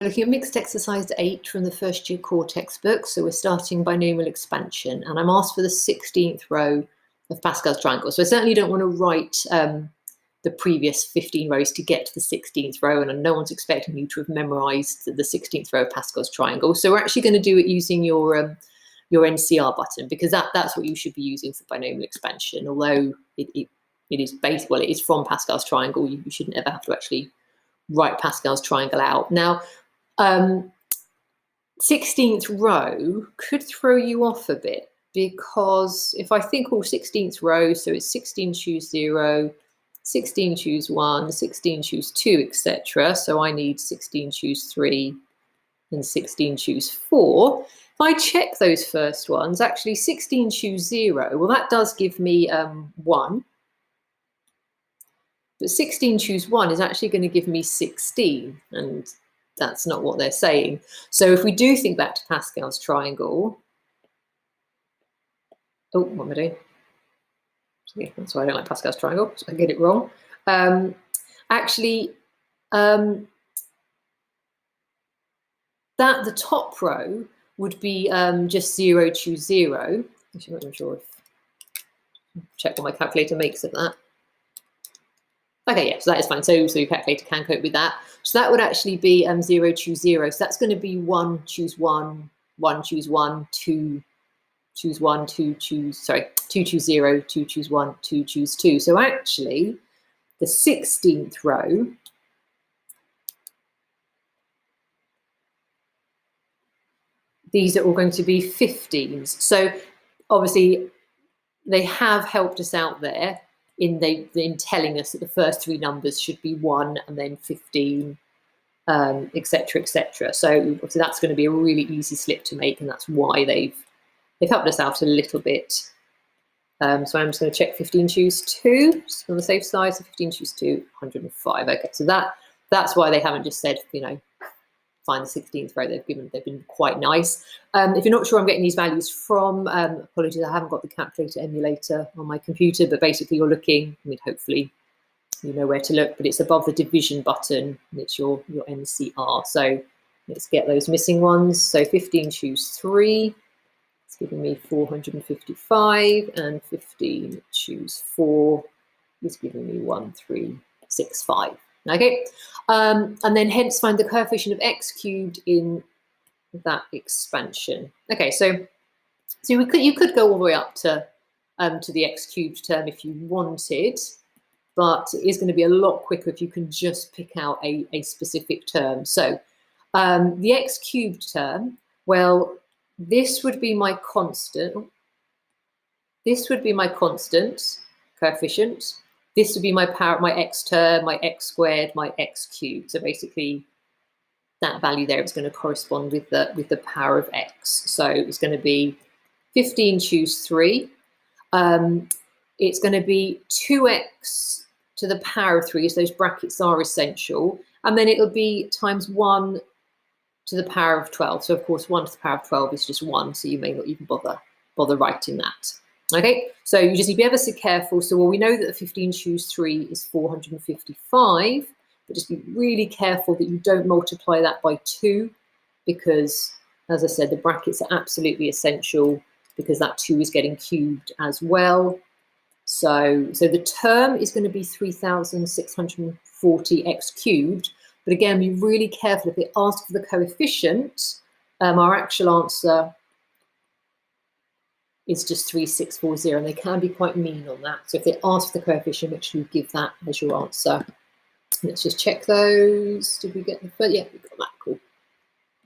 Looking at mixed exercise 8 from the first year core textbook. So we're starting binomial expansion, and I'm asked for the 16th row of Pascal's triangle. So I certainly don't want to write the previous 15 rows to get to the 16th row, and no one's expecting you to have memorized the 16th row of Pascal's triangle. So we're actually going to do it using your NCR button, because that's what you should be using for binomial expansion. Although it is based, well, it is from Pascal's triangle, you shouldn't ever have to actually write Pascal's triangle out. Now, 16th row could throw you off a bit, because if I think 16th row, so it's 16 choose 0, 16 choose 1, 16 choose 2, etc. So I need 16 choose 3 and 16 choose 4. If I check those first ones, actually 16 choose 0, well, that does give me 1. But 16 choose 1 is actually going to give me 16, and that's not what they're saying. So if we do think back to Pascal's triangle, oh, what am I doing? Yeah, that's why I don't like Pascal's triangle, so I get it wrong. Actually, that the top row would be just 0 choose 0. Actually, I'm not sure if check what my calculator makes of that. Okay, yeah, so that is fine. So your calculator can cope with that. So that would actually be 0 choose 0. So that's going to be 1 choose 1, 1 choose 1, 2 choose 1, 2 choose, sorry, 2 choose 0, 2 choose 1, 2 choose 2. So actually, the 16th row these are all going to be 15s. So obviously, they have helped us out there in telling us that the first 3 numbers should be 1 and then 15, etc., etc. So obviously that's going to be a really easy slip to make, and that's why they've helped us out a little bit. So I'm just going to check 15 choose 2, just on the safe side. So 15 choose 2, 105. Okay, so that's why they haven't just said, you know, find the 16th row. They've been quite nice. If you're not sure I'm getting these values from, apologies, I haven't got the calculator emulator on my computer, but basically you're looking, I mean, hopefully you know where to look, but it's above the division button, and it's your NCR. So let's get those missing ones. So 15 choose 3, it's giving me 455, and 15 choose 4 is giving me 1365. Okay, and then hence find the coefficient of x cubed in that expansion. Okay, so you could go all the way up to the x cubed term if you wanted, but it is going to be a lot quicker if you can just pick out a specific term. So the x cubed term, well, this would be my constant. This would be my constant coefficient. This would be my power, my x term, my x squared, my x cubed. So basically, that value there is going to correspond with the power of x. So it's going to be 15 choose 3. It's going to be 2x to the power of 3, so those brackets are essential. And then it'll be times 1 to the power of 12. So of course, 1 to the power of 12 is just 1, so you may not even bother writing that. Okay, so you just need to be ever so careful. So well, we know that the 15 choose 3 is 455, but just be really careful that you don't multiply that by 2, because, as I said, the brackets are absolutely essential, because that 2 is getting cubed as well. So the term is going to be 3,640 x cubed, but again, be really careful if they ask for the coefficient. Our actual answer is just 3640, and they can be quite mean on that. So if they ask for the coefficient, make sure you give that as your answer. Let's just check those. Did we get the first? Yeah,